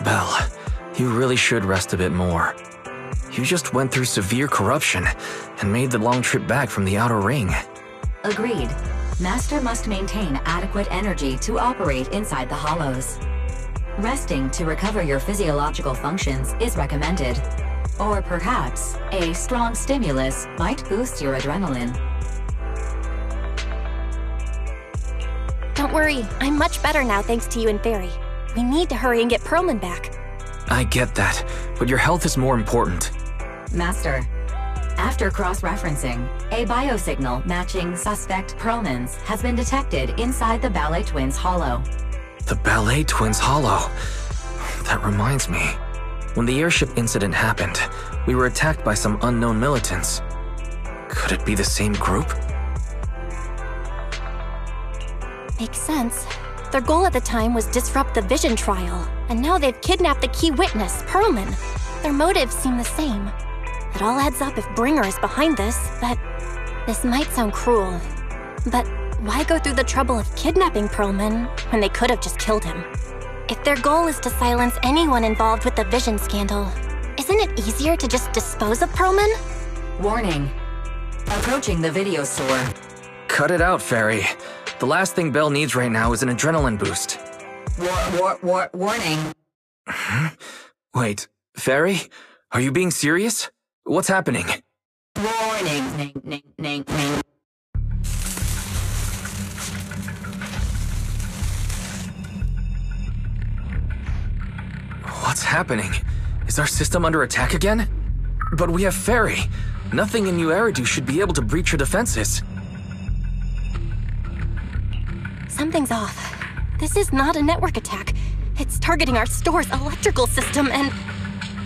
Belle, you really should rest a bit more. You just went through severe corruption and made the long trip back from the outer ring. Agreed. Master must maintain adequate energy to operate inside the hollows. Resting to recover your physiological functions is recommended. Or perhaps, a strong stimulus might boost your adrenaline. Don't worry, I'm much better now thanks to you and Fairy. We need to hurry and get Perlman back. I get that, but your health is more important. Master, after cross-referencing, a biosignal matching suspect Perlman's has been detected inside the Ballet Twins hollow. The Ballet Twins hollow. That reminds me. When the airship incident happened, we were attacked by some unknown militants. Could it be the same group? Makes sense. Their goal at the time was disrupt the Vision trial, and now they've kidnapped the key witness, Perlman. Their motives seem the same. It all adds up if Bringer is behind this, but this might sound cruel. But why go through the trouble of kidnapping Perlman when they could have just killed him? If their goal is to silence anyone involved with the Vision scandal, isn't it easier to just dispose of Perlman? Warning. Approaching the video store. Cut it out, Fairy. The last thing Belle needs right now is an adrenaline boost. Warning. Wait, Fairy? Are you being serious? What's happening? Warning. Ning. What's happening? Is our system under attack again? But we have Fairy. Nothing in New Eridu should be able to breach her defenses. Something's off. This is not a network attack. It's targeting our store's electrical system and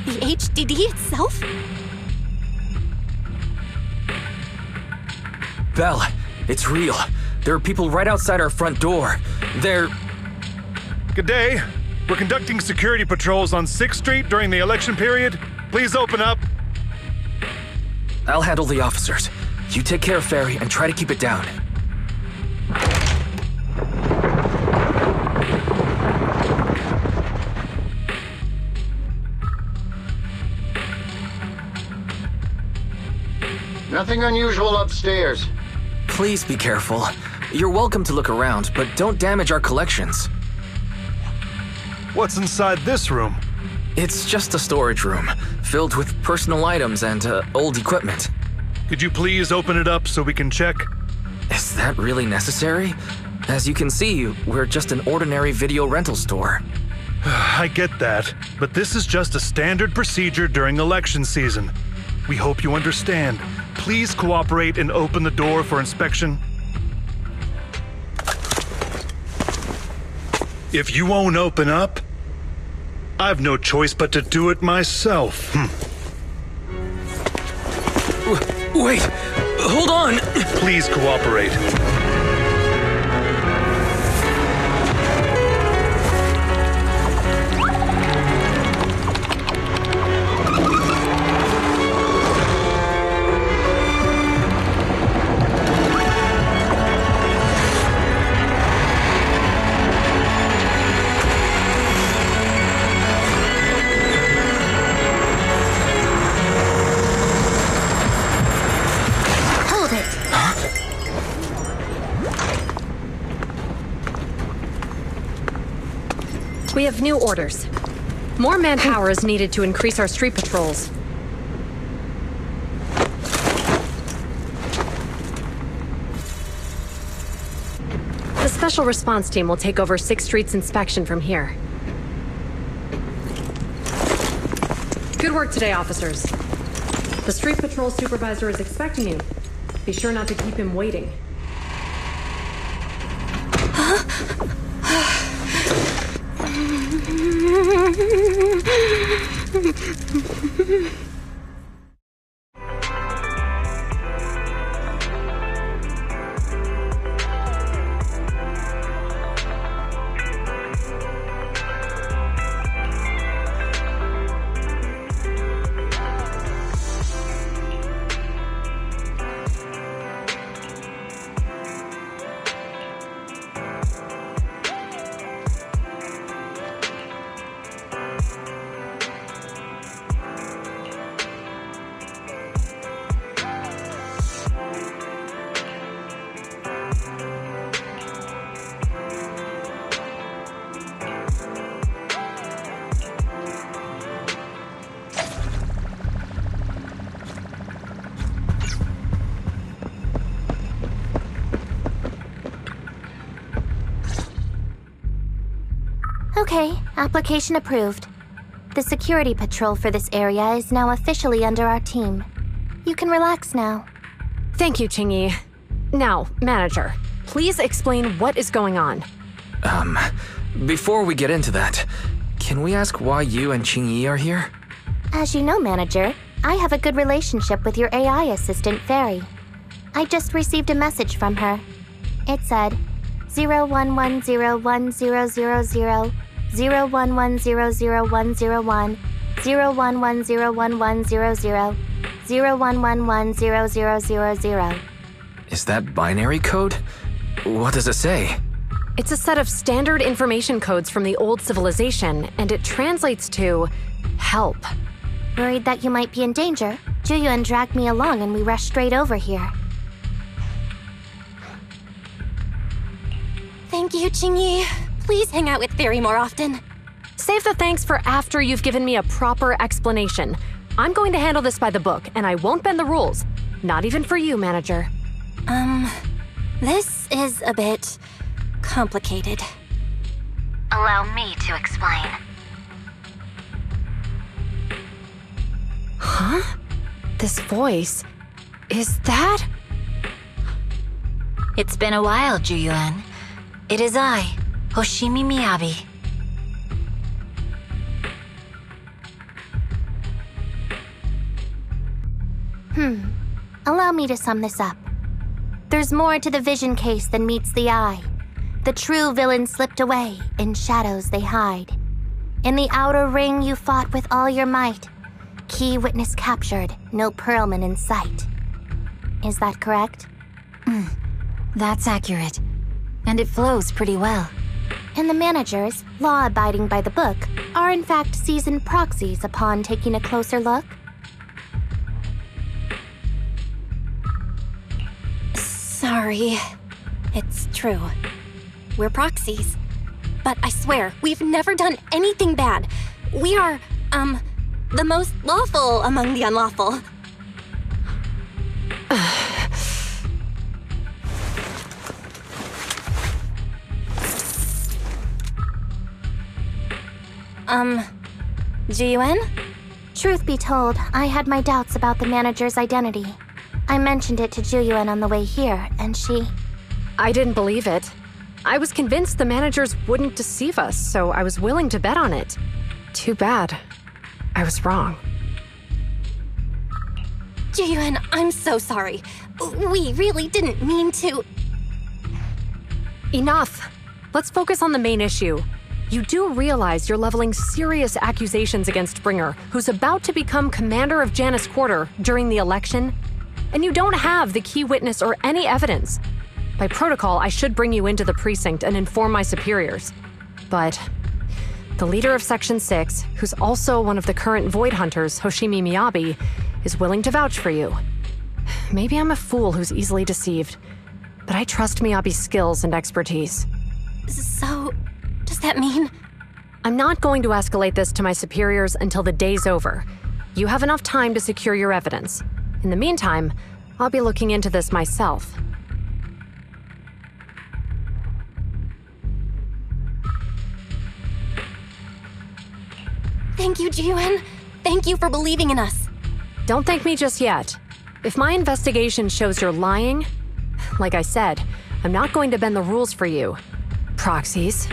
the HDD itself? Belle, it's real. There are people right outside our front door. They're... Good day. We're conducting security patrols on 6th Street during the election period. Please open up. I'll handle the officers. You take care of Fairy and try to keep it down. Nothing unusual upstairs. Please be careful. You're welcome to look around, but don't damage our collections. What's inside this room? It's just a storage room, filled with personal items and old equipment. Could you please open it up so we can check? Is that really necessary? As you can see, we're just an ordinary video rental store. I get that, but this is just a standard procedure during election season. We hope you understand. Please cooperate and open the door for inspection. If you won't open up, I've no choice but to do it myself. Wait! Hold on! Please cooperate. We have new orders. More manpower is needed to increase our street patrols. The Special Response Team will take over 6th Street's inspection from here. Good work today, officers. The Street Patrol Supervisor is expecting you. Be sure not to keep him waiting. Okay, application approved. The security patrol for this area is now officially under our team. You can relax now. Thank you, Qingyi. Now, Manager, please explain what is going on. Before we get into that, can we ask why you and Qingyi are here? As you know, Manager, I have a good relationship with your AI assistant, Fairy. I just received a message from her. It said, 01101000, 01100101, 01101100, 01110000. Is that binary code? What does it say? It's a set of standard information codes from the old civilization, and it translates to help. Worried that you might be in danger, Juyuan dragged me along and we rushed straight over here. Thank you, Qingyi. Please hang out with Fairy more often. Save the thanks for after you've given me a proper explanation. I'm going to handle this by the book, and I won't bend the rules. Not even for you, Manager. This is a bit complicated. Allow me to explain. Huh? This voice... is that... It's been a while, Juyuan. It is I, Hoshimi Miyabi. Allow me to sum this up. There's more to the vision case than meets the eye. The true villain slipped away, in shadows they hide. In the outer ring you fought with all your might. Key witness captured, no Perlman in sight. Is that correct? That's accurate. And it flows pretty well. And the managers, law-abiding by the book, are in fact seasoned proxies upon taking a closer look? Sorry. It's true. We're proxies. But I swear, we've never done anything bad. We are, the most lawful among the unlawful. Jiyuan? Truth be told, I had my doubts about the manager's identity. I mentioned it to Juyuan on the way here, and she... I didn't believe it. I was convinced the managers wouldn't deceive us, so I was willing to bet on it. Too bad. I was wrong. Juyuan, I'm so sorry. We really didn't mean to... Enough! Let's focus on the main issue. You do realize you're leveling serious accusations against Bringer, who's about to become commander of Janus Quarter during the election? And you don't have the key witness or any evidence. By protocol, I should bring you into the precinct and inform my superiors. But the leader of Section 6, who's also one of the current Void Hunters, Hoshimi Miyabi, is willing to vouch for you. Maybe I'm a fool who's easily deceived, but I trust Miyabi's skills and expertise. So, does that mean... I'm not going to escalate this to my superiors until the day's over. You have enough time to secure your evidence. In the meantime, I'll be looking into this myself. Thank you, Jiyuan. Thank you for believing in us. Don't thank me just yet. If my investigation shows you're lying, like I said, I'm not going to bend the rules for you. Proxies.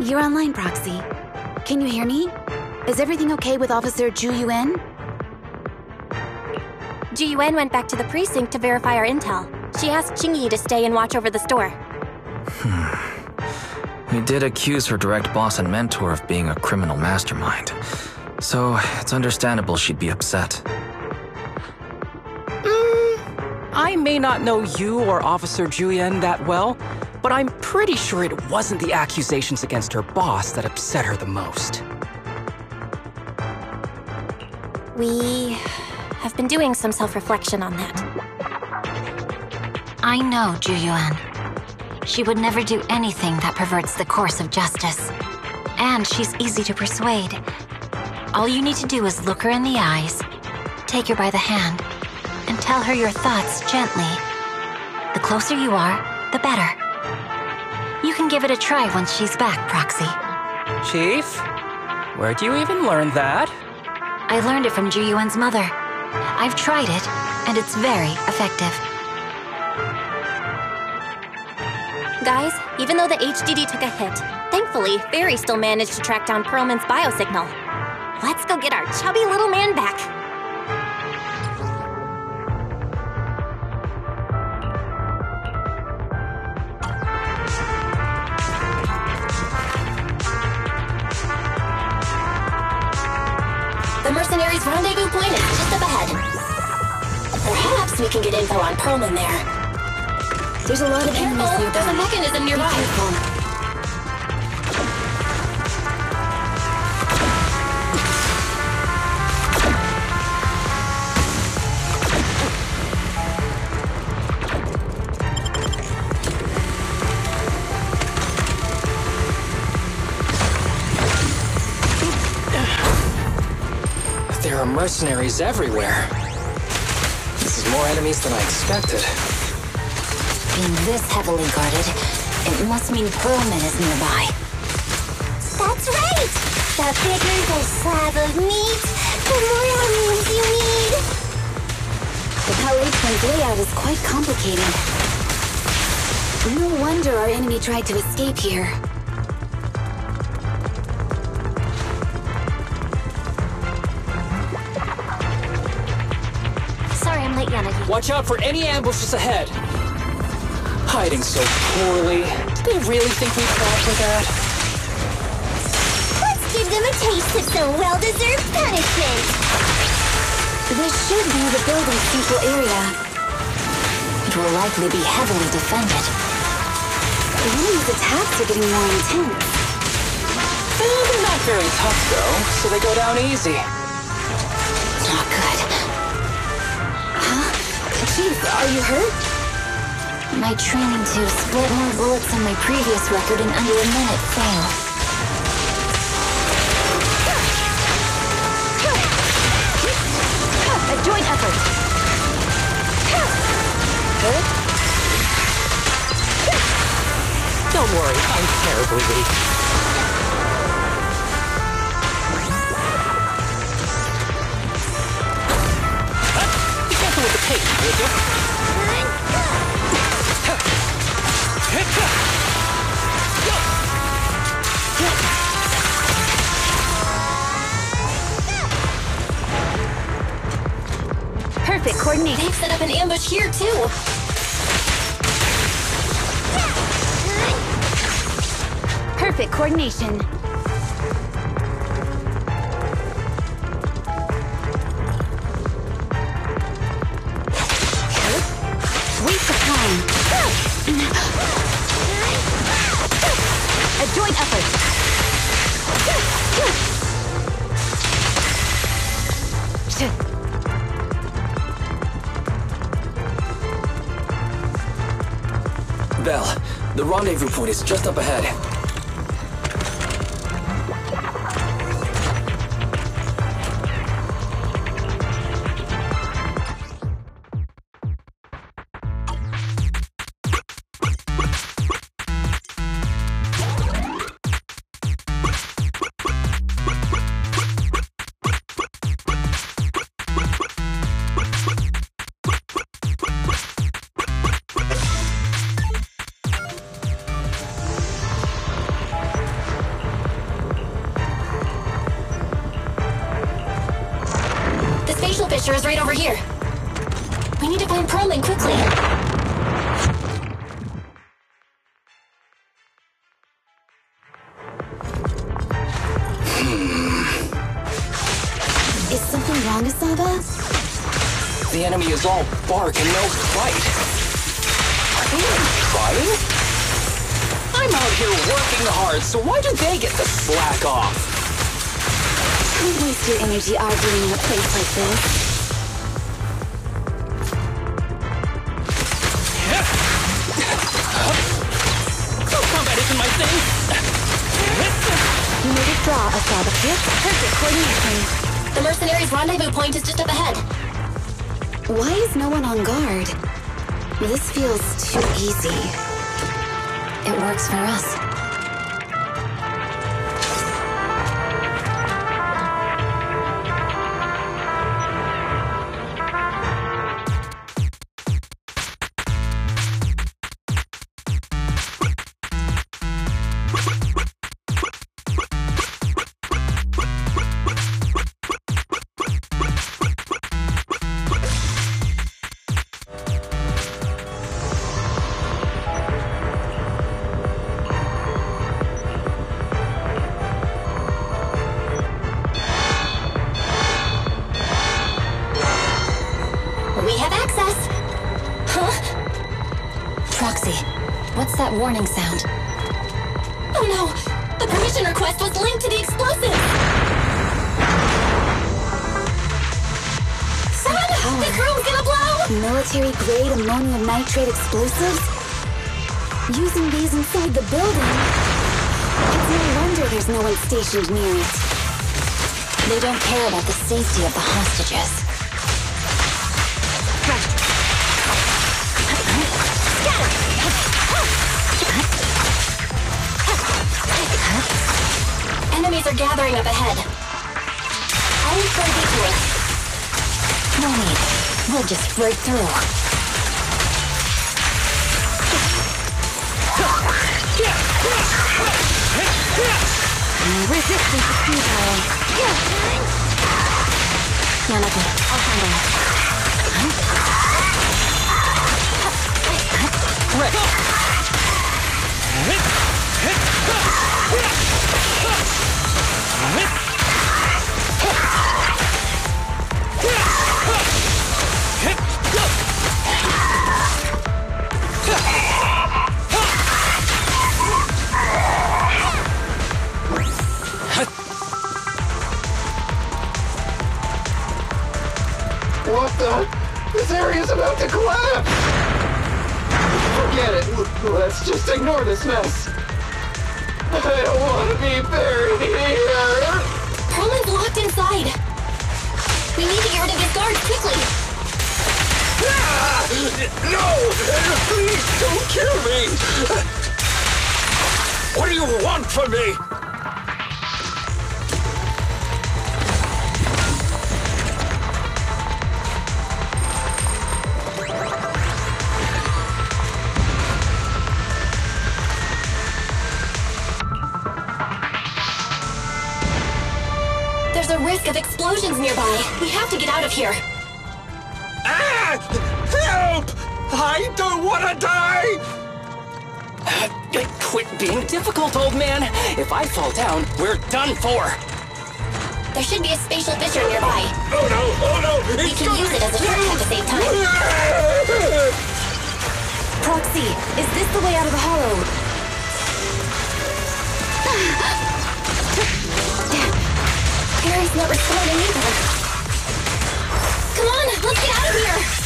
You're online, Proxy. Can you hear me? Is everything okay with Officer Ju Yuan? Ji-Yuan went back to the precinct to verify our intel. She asked Qingyi to stay and watch over the store. We did accuse her direct boss and mentor of being a criminal mastermind, so it's understandable she'd be upset. I may not know you or Officer Juyen that well, but I'm pretty sure it wasn't the accusations against her boss that upset her the most. We have been doing some self-reflection on that. I know Ju-Yuan. She would never do anything that perverts the course of justice. And she's easy to persuade. All you need to do is look her in the eyes, take her by the hand, and tell her your thoughts gently. The closer you are, the better. You can give it a try once she's back, Proxy. Chief? Where'd you even learn that? I learned it from Ju-Yuan's mother. I've tried it, and it's very effective. Guys, even though the HDD took a hit, thankfully, Fairy still managed to track down Perlman's biosignal. Let's go get our chubby little man back. The mercenaries' rendezvous point is just up ahead. Perhaps we can get info on Perlman there. There's a lot of enemies nearby. There's a mechanism nearby. Be careful. There are mercenaries everywhere. This is more enemies than I expected. Being this heavily guarded, it must mean Perlman is nearby. That's right! The bigger the slab of meat, the more enemies you need. The Power H1's layout is quite complicated. No wonder our enemy tried to escape here. Sorry I'm late, Yanagi. Watch out for any ambushes ahead. Hiding so poorly. Did they really think we'd fall for that? Let's give them a taste of some well-deserved punishment. This should be the building's central area. It will likely be heavily defended. The enemy's attacks are getting more intense. They're not very tough, though, so they go down easy. Not good. Chief, are you hurt? My training to split more bullets than my previous record in under a minute failed. A joint effort. Hurt? Don't worry, I'm terribly weak. Be careful with the tape, would you? Perfect coordination. They've set up an ambush here, too. Perfect coordination. Waste of time. A joint effort. Belle, the rendezvous point is just up ahead. The spatial fissure is right over here. We need to find Perlman quickly. Is something wrong, Asaba? The enemy is all bark and no bite. Are they even trying? I'm out here working hard, so why do they get to slack off? Don't waste your energy arguing in a place like this. Combat isn't my thing. You made a draw, Asaba. Yep, perfect coordination. The mercenaries' rendezvous point is just up ahead. Why is no one on guard? This feels too easy. It works for us. What's that warning sound? Oh no! The permission request was linked to the explosive! Son! This room's gonna blow! Military-grade ammonium nitrate explosives? Using these inside the building? It's no wonder there's no one stationed near it. They don't care about the safety of the hostages. Enemies are gathering up ahead. I'll look for a detour. No need. We'll just break through. Resistance is futile. No, nothing. I'll handle it. What the? This area's about to collapse! Forget it. Let's just ignore this mess. I don't want to be buried here. Perlman's locked inside. We need to get rid of his guards quickly. Ah! No! Please don't kill me! What do you want from me? There's a risk of explosions nearby. We have to get out of here. Ah! Help! I don't want to die! Quit being difficult, old man. If I fall down, we're done for. There should be a spatial fissure nearby. Oh no! Oh no! We can use it as a shortcut to save time. Proxy, is this the way out of the hollow? Gary's not responding either. Come on, let's get out of here!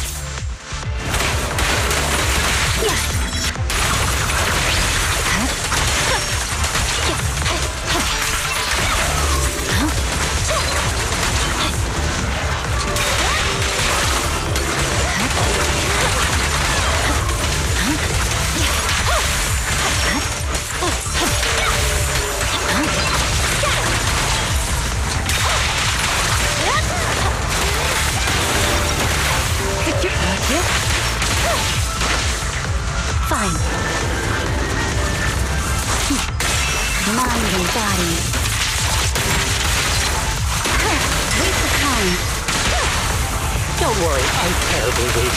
Fine. Mind and body. Waste of time. Yo, Don't worry, I'm terribly weak.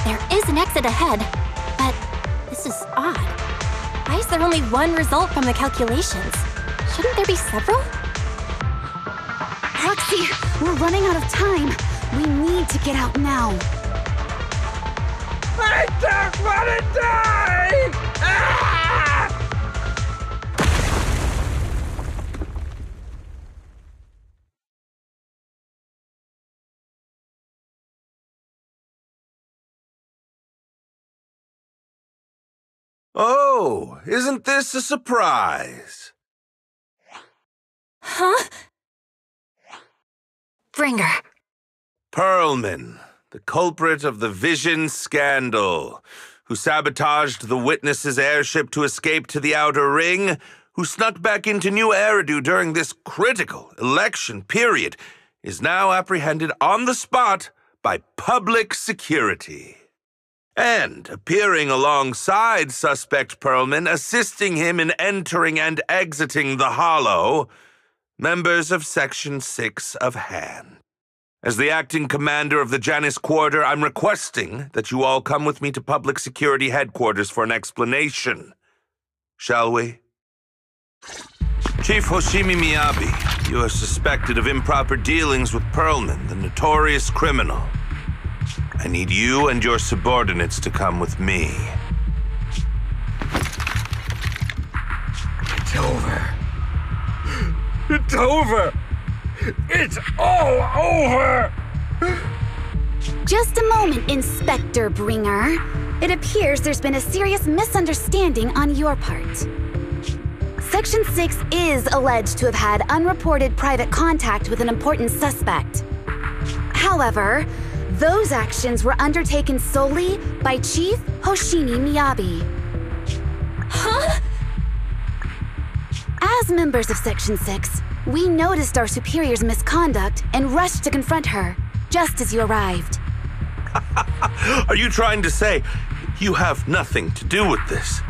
There is an exit ahead, but this is odd. Why is there only one result from the calculations? Shouldn't there be several? Roxy, we're running out of time. We need to get out now. I don't want to die! Ah! Oh, isn't this a surprise? Huh? Bringer. Perlman, the culprit of the Vision scandal, who sabotaged the Witness's airship to escape to the Outer Ring, who snuck back into New Eridu during this critical election period, is now apprehended on the spot by public security. And appearing alongside suspect Perlman, assisting him in entering and exiting the Hollow, members of Section 6 of Han. As the acting commander of the Janus Quarter, I'm requesting that you all come with me to Public Security Headquarters for an explanation. Shall we? Chief Hoshimi Miyabi, you are suspected of improper dealings with Perlman, the notorious criminal. I need you and your subordinates to come with me. It's over. It's over. It's all over! Just a moment, Inspector Bringer. It appears there's been a serious misunderstanding on your part. Section 6 is alleged to have had unreported private contact with an important suspect. However, those actions were undertaken solely by Chief Hoshimi Miyabi. Huh? As members of Section 6, we noticed our superior's misconduct and rushed to confront her, just as you arrived. Are you trying to say you have nothing to do with this?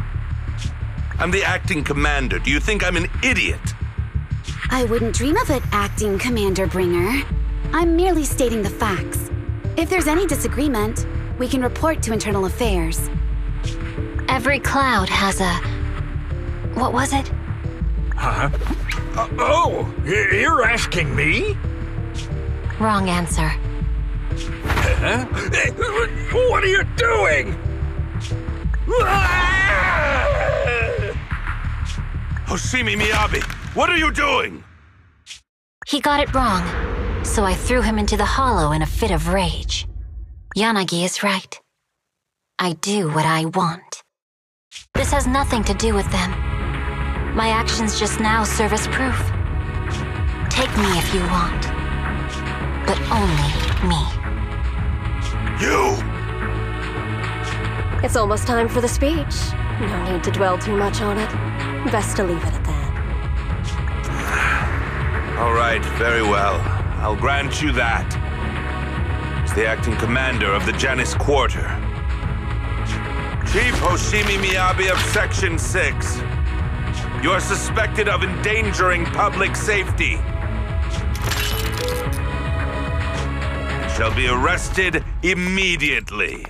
I'm the acting commander. Do you think I'm an idiot? I wouldn't dream of it, Acting Commander Bringer. I'm merely stating the facts. If there's any disagreement, we can report to Internal Affairs. Every cloud has a... what was it? Huh? You're asking me? Wrong answer. Huh? What are you doing? Hoshimi Miyabi, what are you doing? He got it wrong, so I threw him into the hollow in a fit of rage. Yanagi is right. I do what I want. This has nothing to do with them. My actions just now serve as proof. Take me if you want, but only me. You! It's almost time for the speech. No need to dwell too much on it. Best to leave it at that. All right, very well. I'll grant you that. As the acting commander of the Janus Quarter, Chief Hoshimi Miyabi of Section 6, you are suspected of endangering public safety. You shall be arrested immediately.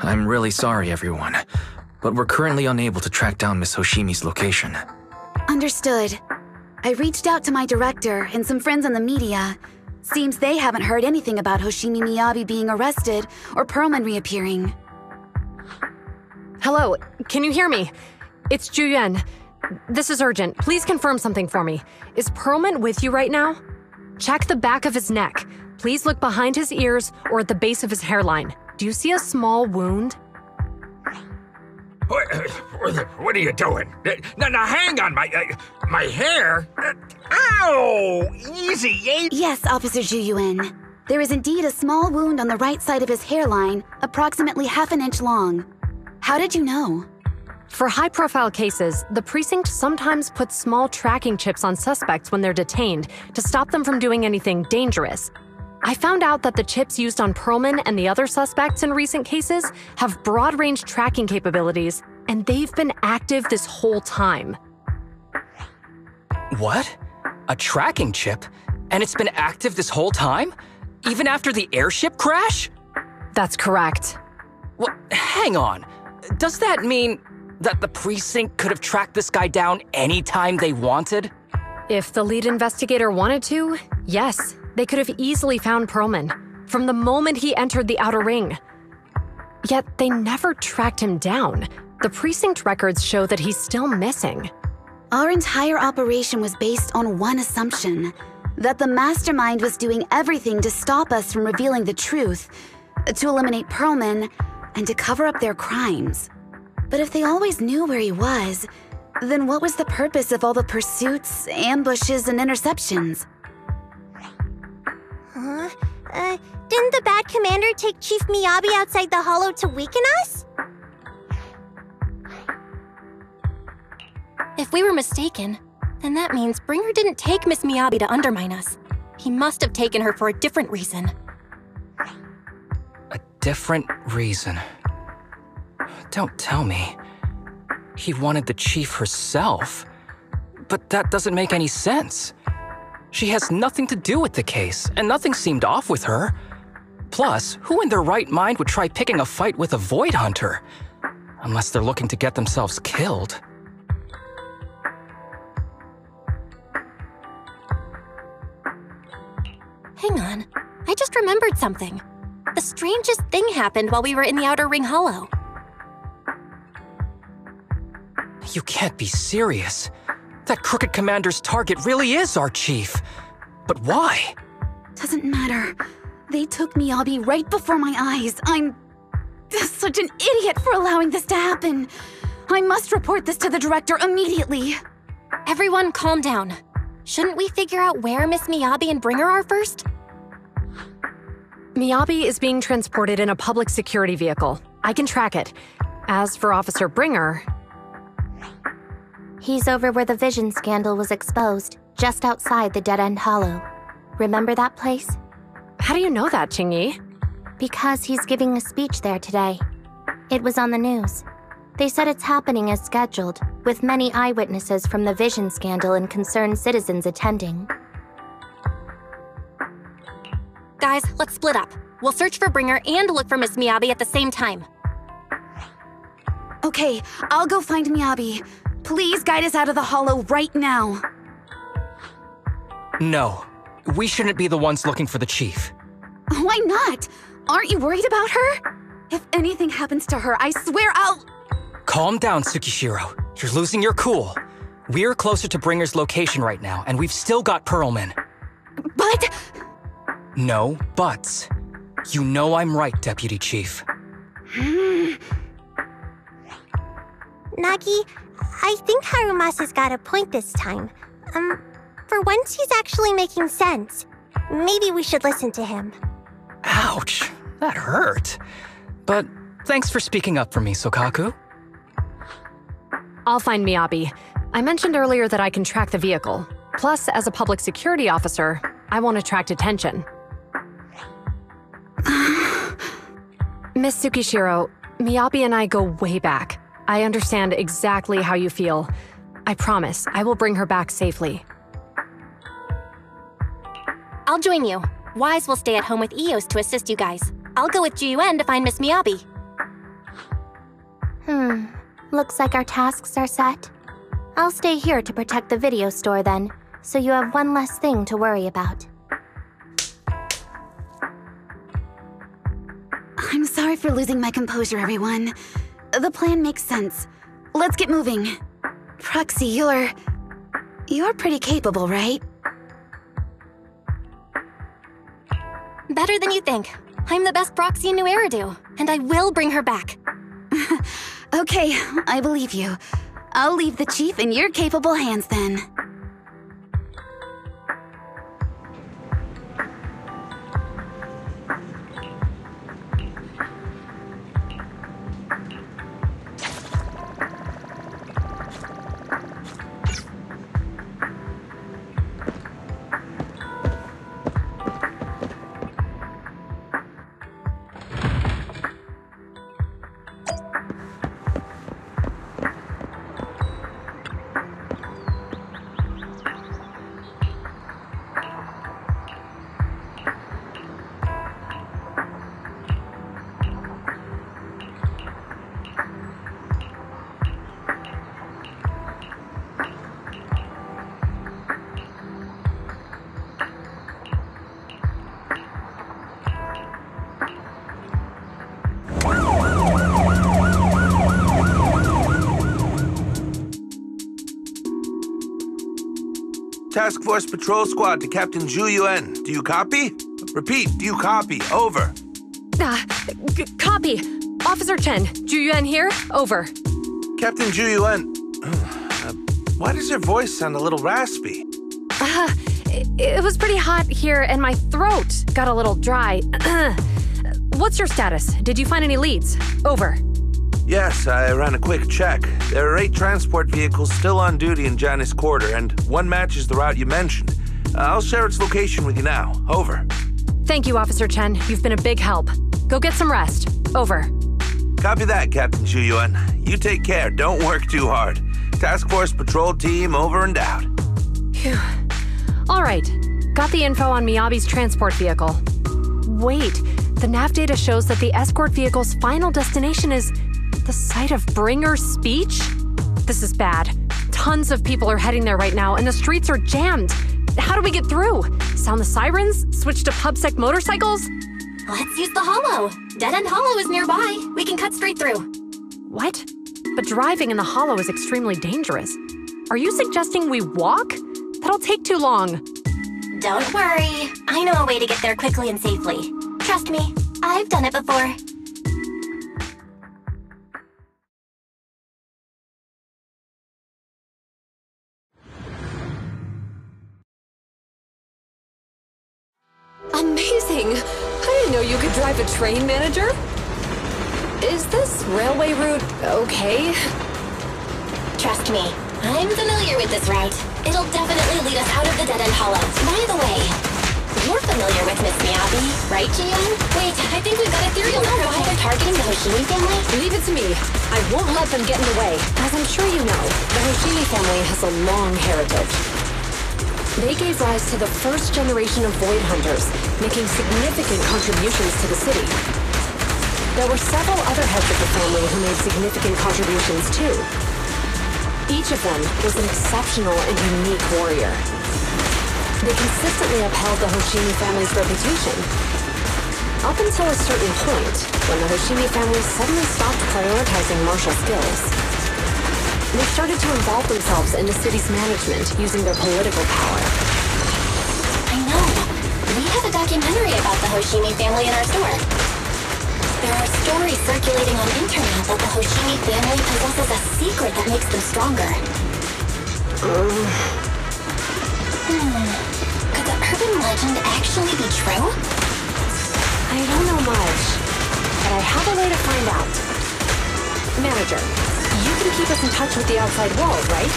I'm really sorry, everyone, but we're currently unable to track down Miss Hoshimi's location. Understood. I reached out to my director and some friends in the media. Seems they haven't heard anything about Hoshimi Miyabi being arrested or Perlman reappearing. Hello, can you hear me? It's Juyuan. This is urgent. Please confirm something for me. Is Perlman with you right now? Check the back of his neck. Please look behind his ears or at the base of his hairline. Do you see a small wound? What are you doing? Now hang on, my hair? Ow! Easy, eh? Yes, Officer Juyuan. There is indeed a small wound on the right side of his hairline, approximately half an inch long. How did you know? For high-profile cases, the precinct sometimes puts small tracking chips on suspects when they're detained to stop them from doing anything dangerous. I found out that the chips used on Perlman and the other suspects in recent cases have broad-range tracking capabilities, and they've been active this whole time. What? A tracking chip? And it's been active this whole time? Even after the airship crash? That's correct. Well, hang on. Does that mean that the precinct could have tracked this guy down anytime they wanted? If the lead investigator wanted to, yes. They could have easily found Perlman from the moment he entered the outer ring. Yet they never tracked him down. The precinct records show that he's still missing. Our entire operation was based on one assumption, that the mastermind was doing everything to stop us from revealing the truth, to eliminate Perlman, and to cover up their crimes. But if they always knew where he was, then what was the purpose of all the pursuits, ambushes, and interceptions? Didn't the bad commander take Chief Miyabi outside the hollow to weaken us? If we were mistaken, then that means Bringer didn't take Miss Miyabi to undermine us. He must have taken her for a different reason. A different reason? Don't tell me. He wanted the chief herself. But that doesn't make any sense. She has nothing to do with the case, and nothing seemed off with her. Plus, who in their right mind would try picking a fight with a Void Hunter? Unless they're looking to get themselves killed. Hang on, I just remembered something. The strangest thing happened while we were in the Outer Ring Hollow. You can't be serious. That crooked commander's target really is our chief. But why? Doesn't matter. They took Miyabi right before my eyes. I'm such an idiot for allowing this to happen. I must report this to the director immediately. Everyone calm down. Shouldn't we figure out where Miss Miyabi and Bringer are first? Miyabi is being transported in a public security vehicle. I can track it. As for Officer Bringer... He's over where the vision scandal was exposed, just outside the Dead End Hollow. Remember that place? How do you know that, Qingyi? Because he's giving a speech there today. It was on the news. They said it's happening as scheduled, with many eyewitnesses from the vision scandal and concerned citizens attending. Guys, let's split up. We'll search for Bringer and look for Miss Miyabi at the same time. Okay, I'll go find Miyabi. Please guide us out of the hollow right now. No, we shouldn't be the ones looking for the chief. Why not? Aren't you worried about her? If anything happens to her, I swear I'll... Calm down, Tsukishiro. You're losing your cool. We're closer to Bringer's location right now, and we've still got Perlman. But... No buts. You know I'm right, Deputy Chief. Nagi, I think Harumasa's got a point this time. For once he's actually making sense. Maybe we should listen to him. Ouch, that hurt. But thanks for speaking up for me, Sokaku. I'll find Miyabi. I mentioned earlier that I can track the vehicle. Plus, as a public security officer, I won't attract attention. Miss Tsukishiro, Miyabi and I go way back. I understand exactly how you feel. I promise I will bring her back safely. I'll join you. Wise will stay at home with Eos to assist you guys. I'll go with Juyuan to find Miss Miyabi. Looks like our tasks are set. I'll stay here to protect the video store then, so you have one less thing to worry about. I'm sorry for losing my composure, everyone. The plan makes sense. Let's get moving. Proxy, you're pretty capable, right? Better than you think. I'm the best proxy in New Eridu, and I will bring her back. Okay, I believe you. I'll leave the chief in your capable hands then. Task Force Patrol Squad to Captain Zhu Yuan. Do you copy? Repeat, do you copy? Over. Copy. Officer Chen, Zhu Yuan here. Over. Captain Zhu Yuan, why does your voice sound a little raspy? It was pretty hot here and my throat got a little dry. What's your status? Did you find any leads? Over. Yes, I ran a quick check. There are 8 transport vehicles still on duty in Janus Quarter, and one matches the route you mentioned. I'll share its location with you now. Over. Thank you, Officer Chen. You've been a big help. Go get some rest. Over. Copy that, Captain Zhu Yuan. You take care. Don't work too hard. Task Force Patrol Team over and out. Phew. All right. Got the info on Miyabi's transport vehicle. Wait, the nav data shows that the escort vehicle's final destination is the site of Bringer's speech? This is bad. Tons of people are heading there right now, and the streets are jammed. How do we get through? Sound the sirens? Switch to PubSec motorcycles? Let's use the hollow. Dead End Hollow is nearby. We can cut straight through. What? But driving in the hollow is extremely dangerous. Are you suggesting we walk? That'll take too long. Don't worry. I know a way to get there quickly and safely. Trust me, I've done it before. Amazing! I didn't know you could drive a train, manager. Is this railway route okay? Trust me, I'm familiar with this route. It'll definitely lead us out of the Dead End Hollow. By the way, you're familiar with Miss Miyabi, right, Ji-Yeon? Wait, I think we've got a theory. You know why they're targeting the Hoshimi family? Leave it to me. I won't let them get in the way. As I'm sure you know, the Hoshimi family has a long heritage. They gave rise to the first generation of Void Hunters, making significant contributions to the city. There were several other heads of the family who made significant contributions too. Each of them was an exceptional and unique warrior. They consistently upheld the Hoshimi family's reputation. Up until a certain point, when the Hoshimi family suddenly stopped prioritizing martial skills. They started to involve themselves into city's management using their political power. I know. We have a documentary about the Hoshimi family in our store. There are stories circulating on internet that the Hoshimi family possesses a secret that makes them stronger. Could the urban legend actually be true? I don't know much, but I have a way to find out. Manager, you can keep us in touch with the outside world, right?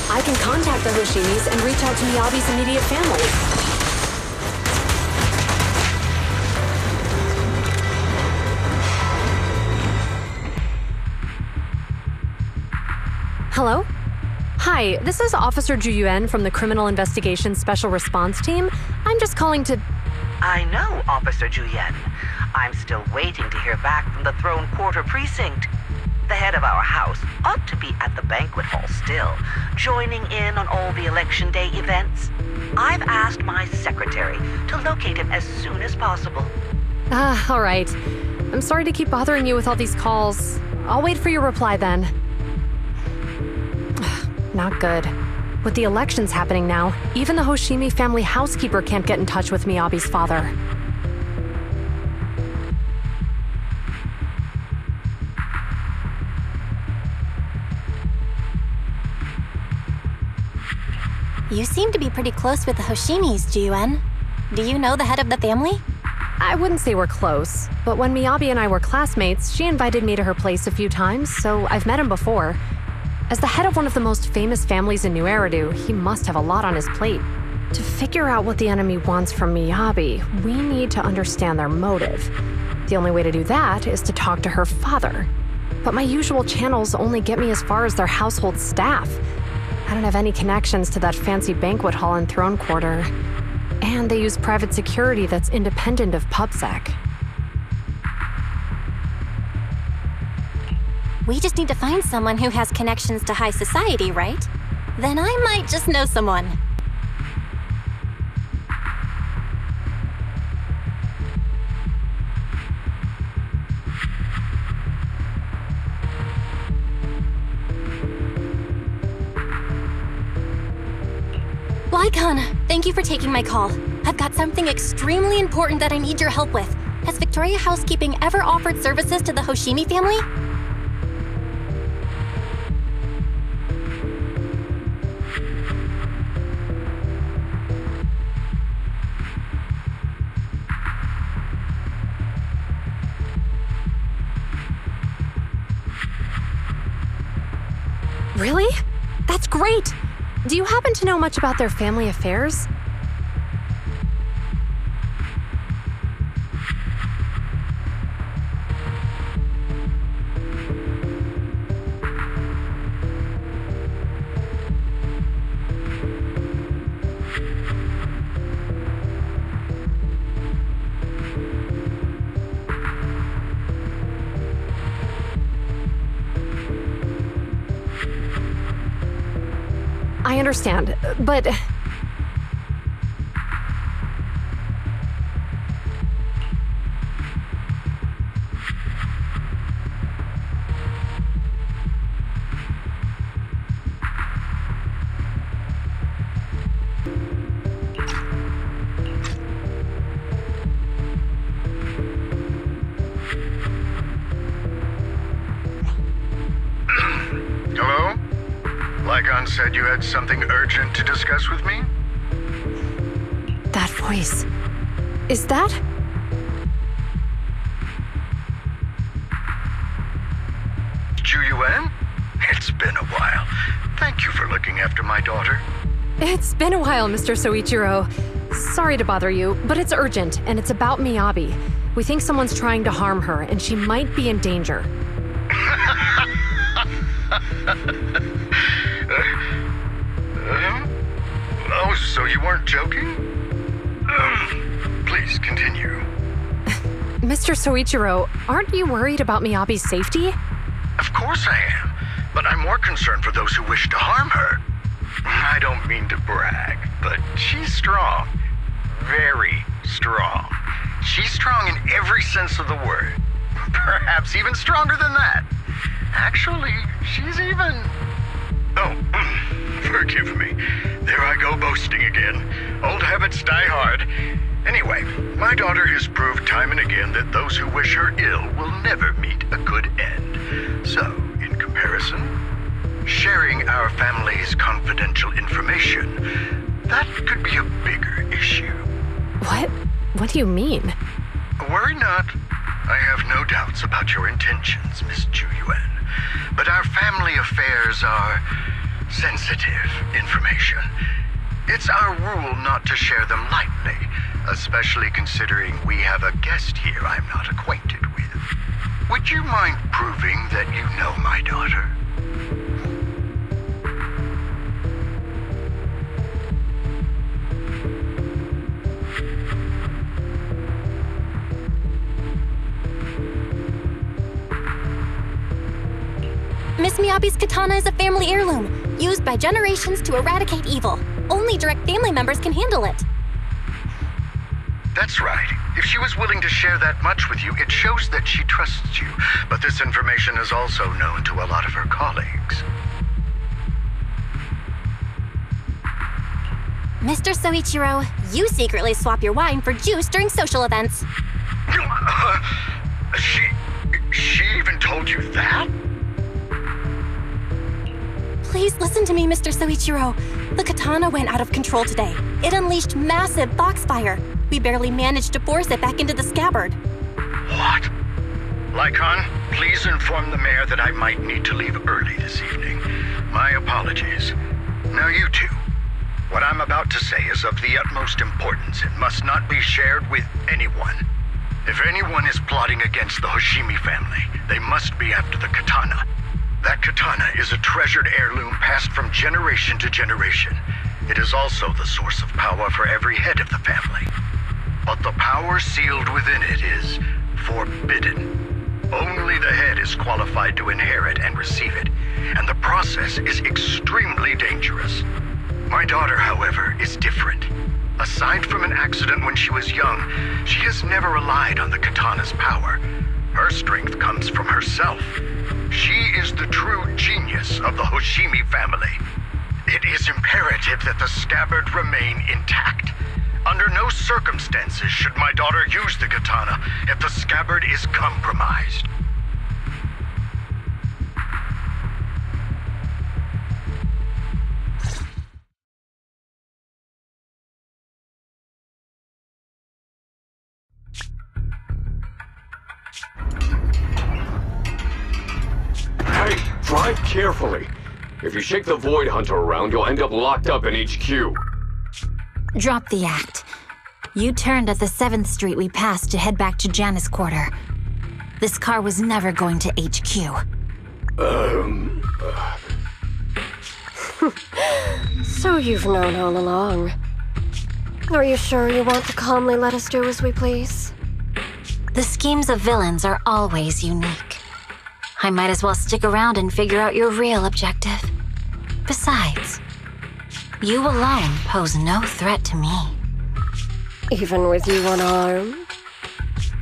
I can contact the Hoshimis and reach out to Miyabi's immediate family. Hello? Hi, this is Officer Zhu Yuan from the Criminal Investigations Special Response Team. I'm just calling to... I know, Officer Zhu Yuan. I'm still waiting to hear back from the Throne Quarter Precinct. The head of our house ought to be at the banquet hall still, joining in on all the election day events. I've asked my secretary to locate him as soon as possible. All right. I'm sorry to keep bothering you with all these calls. I'll wait for your reply then. Not good. With the elections happening now, even the Hoshimi family housekeeper can't get in touch with Miyabi's father. You seem to be pretty close with the Hoshimis, Ji-Yuen. Do you know the head of the family? I wouldn't say we're close, but when Miyabi and I were classmates, she invited me to her place a few times, so I've met him before. As the head of one of the most famous families in New Eridu, he must have a lot on his plate. To figure out what the enemy wants from Miyabi, we need to understand their motive. The only way to do that is to talk to her father. But my usual channels only get me as far as their household staff. I don't have any connections to that fancy banquet hall and throne quarter. And they use private security that's independent of PubSec. We just need to find someone who has connections to high society, right? Then I might just know someone. Lycon, thank you for taking my call. I've got something extremely important that I need your help with. Has Victoria Housekeeping ever offered services to the Hoshimi family? Really? That's great! Do you happen to know much about their family affairs? I understand, but... Hello? Lycon said you had something urgent to discuss with me? That voice... is that... Ji-Yuen? It's been a while. Thank you for looking after my daughter. It's been a while, Mr. Soichiro. Sorry to bother you, but it's urgent, and it's about Miyabi. We think someone's trying to harm her, and she might be in danger. Oh, so you weren't joking? Please continue. Mr. Soichiro, aren't you worried about Miyabi's safety? Of course I am, but I'm more concerned for those who wish to harm her. I don't mean to brag, but she's strong. Very strong. She's strong in every sense of the word. Perhaps even stronger than that. Actually, she's even... Oh, forgive me. There I go boasting again. Old habits die hard. Anyway, my daughter has proved time and again that those who wish her ill will never meet a good end. So, in comparison, sharing our family's confidential information, that could be a bigger issue. What? What do you mean? Worry not. I have no doubts about your intentions, Miss Ji-Yuen. But our family affairs are sensitive information. It's our rule not to share them lightly, especially considering we have a guest here I'm not acquainted with. Would you mind proving that you know my daughter? Miss Miyabi's katana is a family heirloom, used by generations to eradicate evil. Only direct family members can handle it. That's right. If she was willing to share that much with you, it shows that she trusts you. But this information is also known to a lot of her colleagues. Mr. Soichiro, you secretly swap your wine for juice during social events. She even told you that? Please listen to me, Mr. Soichiro. The katana went out of control today. It unleashed massive foxfire. We barely managed to force it back into the scabbard. What? Lycon, please inform the mayor that I might need to leave early this evening. My apologies. Now you two. What I'm about to say is of the utmost importance and must not be shared with anyone. If anyone is plotting against the Hoshimi family, they must be after the katana. That katana is a treasured heirloom passed from generation to generation. It is also the source of power for every head of the family. But the power sealed within it is forbidden. Only the head is qualified to inherit and receive it, and the process is extremely dangerous. My daughter, however, is different. Aside from an accident when she was young, she has never relied on the katana's power. Her strength comes from herself. She is the true genius of the Hoshimi family. It is imperative that the scabbard remain intact. Under no circumstances should my daughter use the katana if the scabbard is compromised. Hey, drive carefully. If you shake the Void Hunter around, you'll end up locked up in HQ. Drop the act. You turned at the 7th Street we passed to head back to Janus Quarter. This car was never going to HQ. So you've known all along. Are you sure you want to calmly let us do as we please? The schemes of villains are always unique. I might as well stick around and figure out your real objective. Besides, you alone pose no threat to me. Even with you unarmed?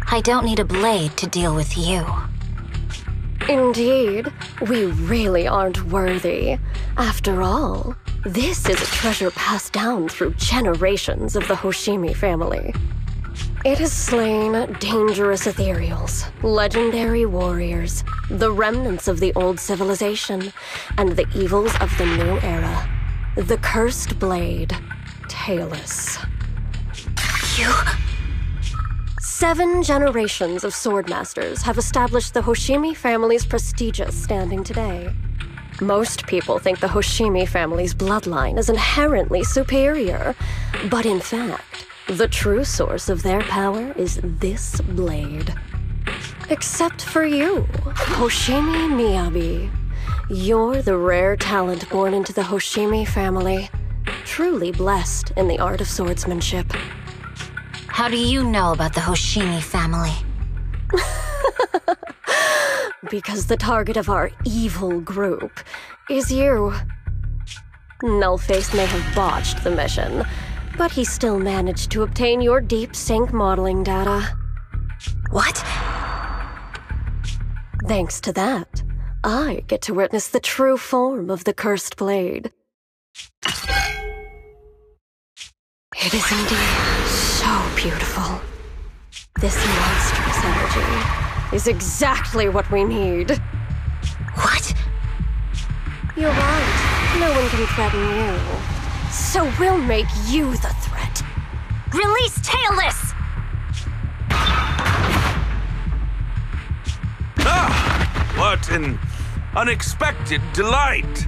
I don't need a blade to deal with you. Indeed, we really aren't worthy. After all, this is a treasure passed down through generations of the Hoshimi family. It has slain dangerous ethereals, legendary warriors, the remnants of the old civilization, and the evils of the new era. The cursed blade, Talus. You... 7 generations of swordmasters have established the Hoshimi family's prestigious standing today. Most people think the Hoshimi family's bloodline is inherently superior, but in fact, the true source of their power is this blade. Except for you, Hoshimi Miyabi. You're the rare talent born into the Hoshimi family, truly blessed in the art of swordsmanship. How do you know about the Hoshimi family? Because the target of our evil group is you. Nullface may have botched the mission, but he still managed to obtain your deep sync modeling data. What? Thanks to that, I get to witness the true form of the cursed blade. It is indeed so beautiful. This monstrous energy is exactly what we need. What? You're right. No one can threaten you. So we'll make you the threat. Release Talus! Ah! What an unexpected delight!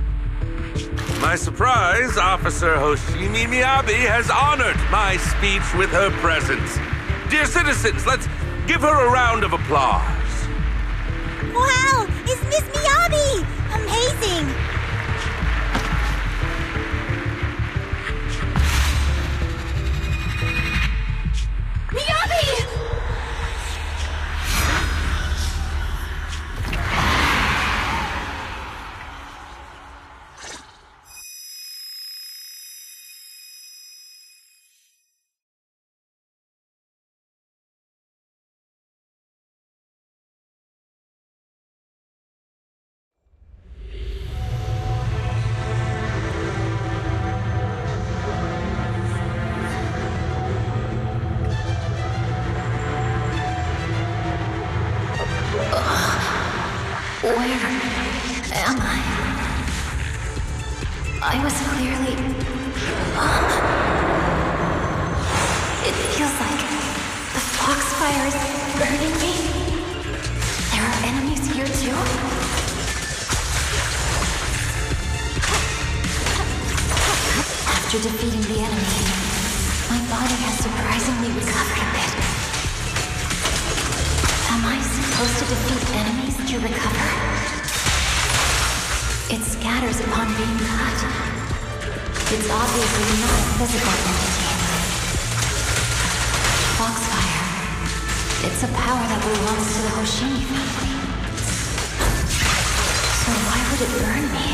My surprise, Officer Hoshimi Miyabi has honored my speech with her presence. Dear citizens, let's give her a round of applause. Wow! It's Miss Miyabi! Amazing! Miyabi! Where am I? I was clearly... It feels like the foxfire is burning me. There are enemies here too? After defeating the enemy, my body has surprisingly recovered a bit. Am I supposed to defeat enemies to recover? It scatters upon being cut. It's obviously not a physical entity. Foxfire. It's a power that belongs to the Hoshimi family. So why would it burn me?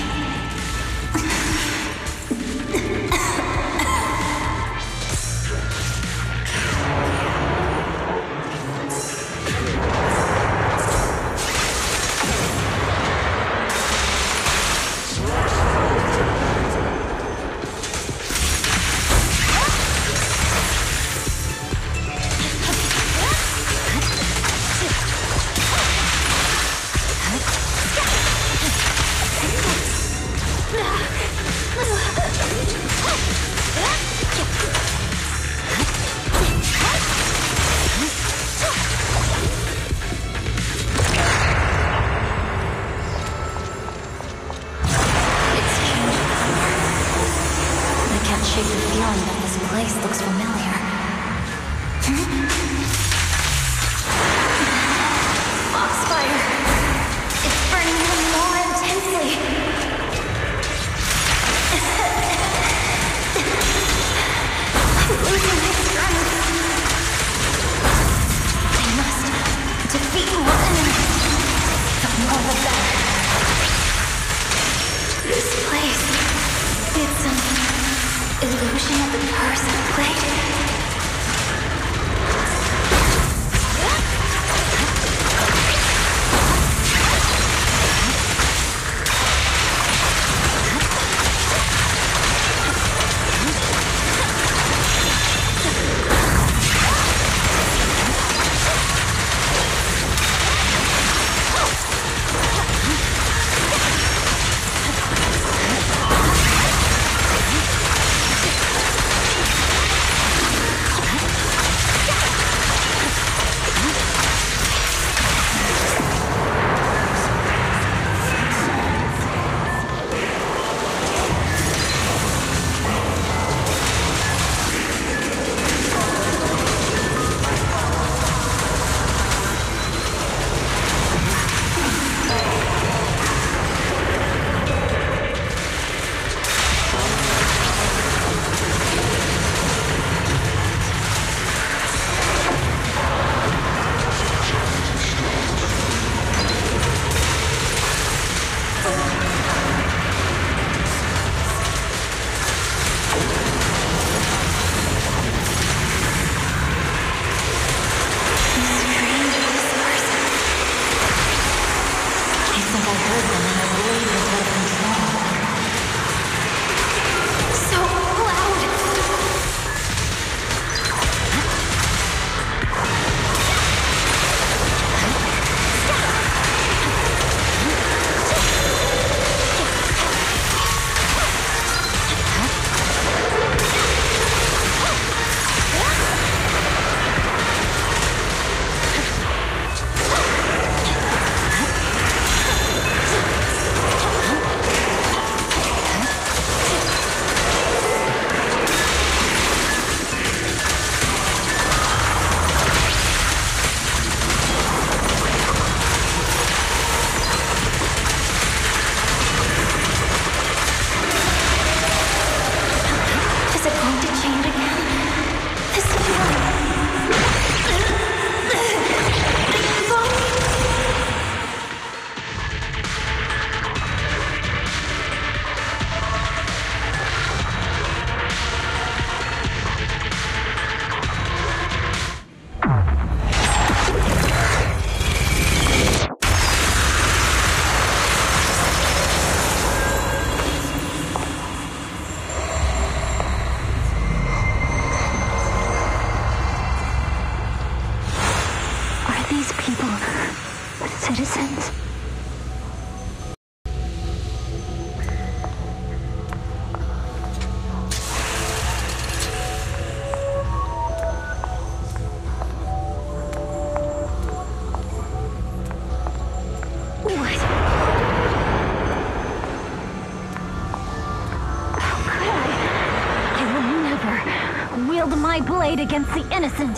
blade against the innocent.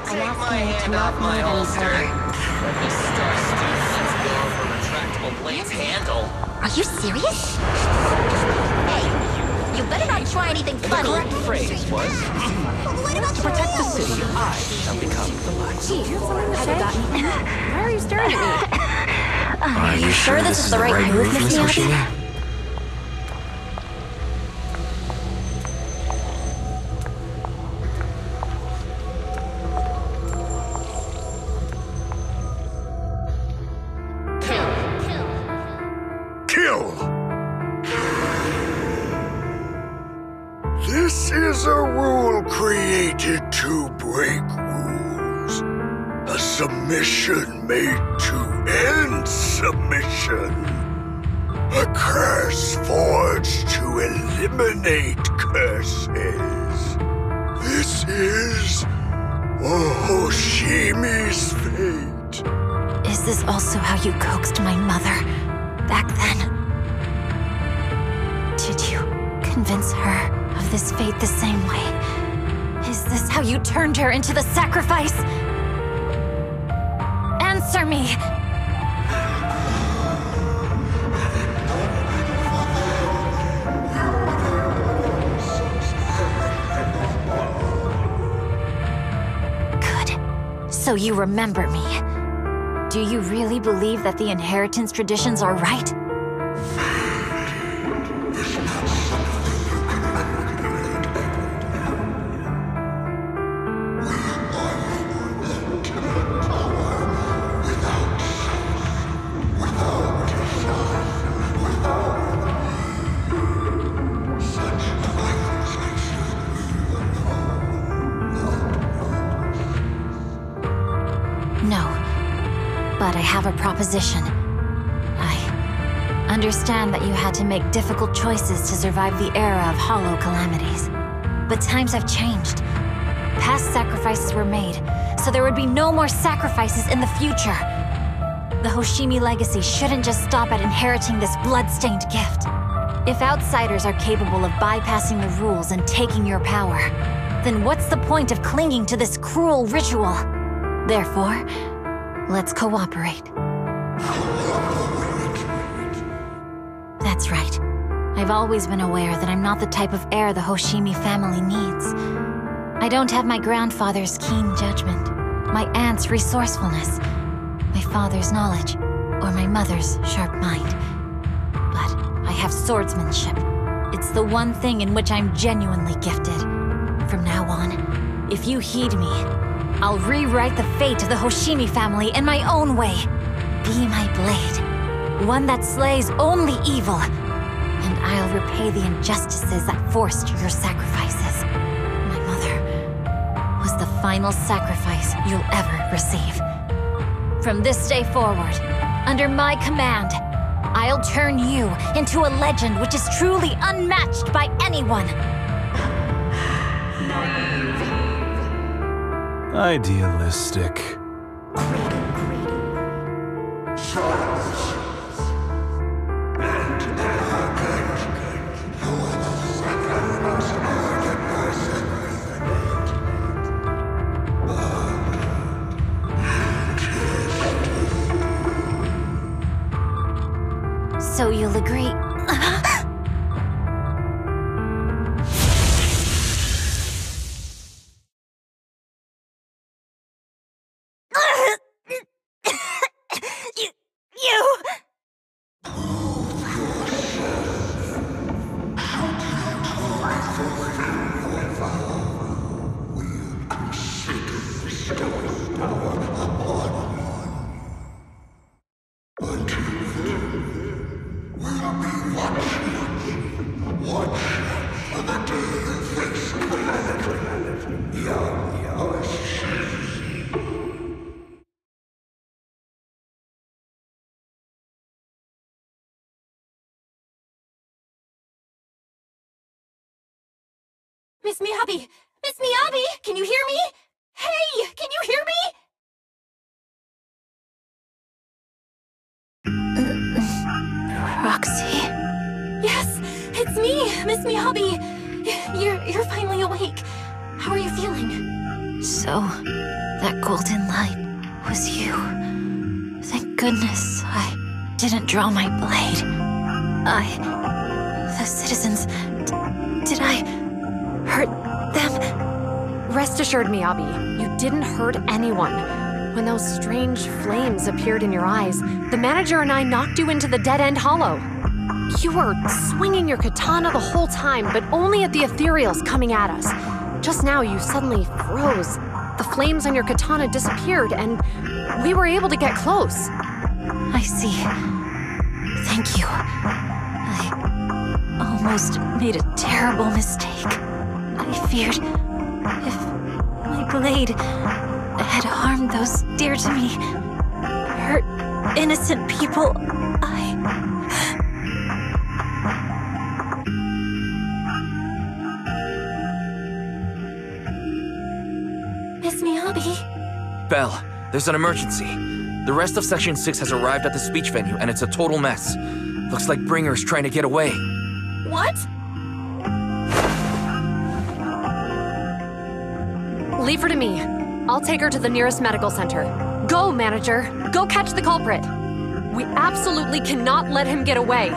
Take my hand off my holster. Let me start, let's go for retractable blade's handle. Are you serious? Hey, you better not try anything funny. The correct phrase was, What about to protect the city, I shall become the light. Gee, you have something to say? Why are you staring at me? Are you sure this is the right move, Miss Hoshimi? Kill! This is a rule created to break rules. A submission made to end submission. A curse forged to eliminate curses. This is Hoshimi's fate. Is this also how you coaxed my mother back then? Did you convince her of this fate the same way? Is this how you turned her into the sacrifice? Answer me! Good. So you remember me. Do you really believe that the inheritance traditions are right? No. But I have a proposition. I understand that you had to make difficult choices to survive the era of hollow calamities. But times have changed. Past sacrifices were made, so there would be no more sacrifices in the future. The Hoshimi legacy shouldn't just stop at inheriting this blood-stained gift. If outsiders are capable of bypassing the rules and taking your power, then what's the point of clinging to this cruel ritual? Therefore, let's cooperate. That's right. I've always been aware that I'm not the type of heir the Hoshimi family needs. I don't have my grandfather's keen judgment, my aunt's resourcefulness, my father's knowledge, or my mother's sharp mind. But I have swordsmanship. It's the one thing in which I'm genuinely gifted. From now on, if you heed me, I'll rewrite the fate of the Hoshimi family in my own way. Be my blade, one that slays only evil, and I'll repay the injustices that forced your sacrifices. My mother was the final sacrifice you'll ever receive. From this day forward, under my command, I'll turn you into a legend which is truly unmatched by anyone. Idealistic. So you'll agree. Miss Miyabi! Miss Miyabi! Can you hear me? Hey! Can you hear me? Roxy? Yes, it's me, Miss Miyabi. You're finally awake. How are you feeling? So, that golden light was you. Thank goodness I didn't draw my blade. The citizens... Did I hurt them? Rest assured, Miyabi, you didn't hurt anyone. When those strange flames appeared in your eyes, the manager and I knocked you into the dead-end hollow. You were swinging your katana the whole time, but only at the ethereals coming at us. Just now, you suddenly froze. The flames on your katana disappeared, and we were able to get close. I see. Thank you. I almost made a terrible mistake. I feared if my blade had harmed those dear to me, hurt innocent people, Miss Miyabi? Belle, there's an emergency. The rest of Section 6 has arrived at the speech venue, and it's a total mess. Looks like Bringer's trying to get away. What? Leave her to me. I'll take her to the nearest medical center. Go, manager. Go catch the culprit. We absolutely cannot let him get away.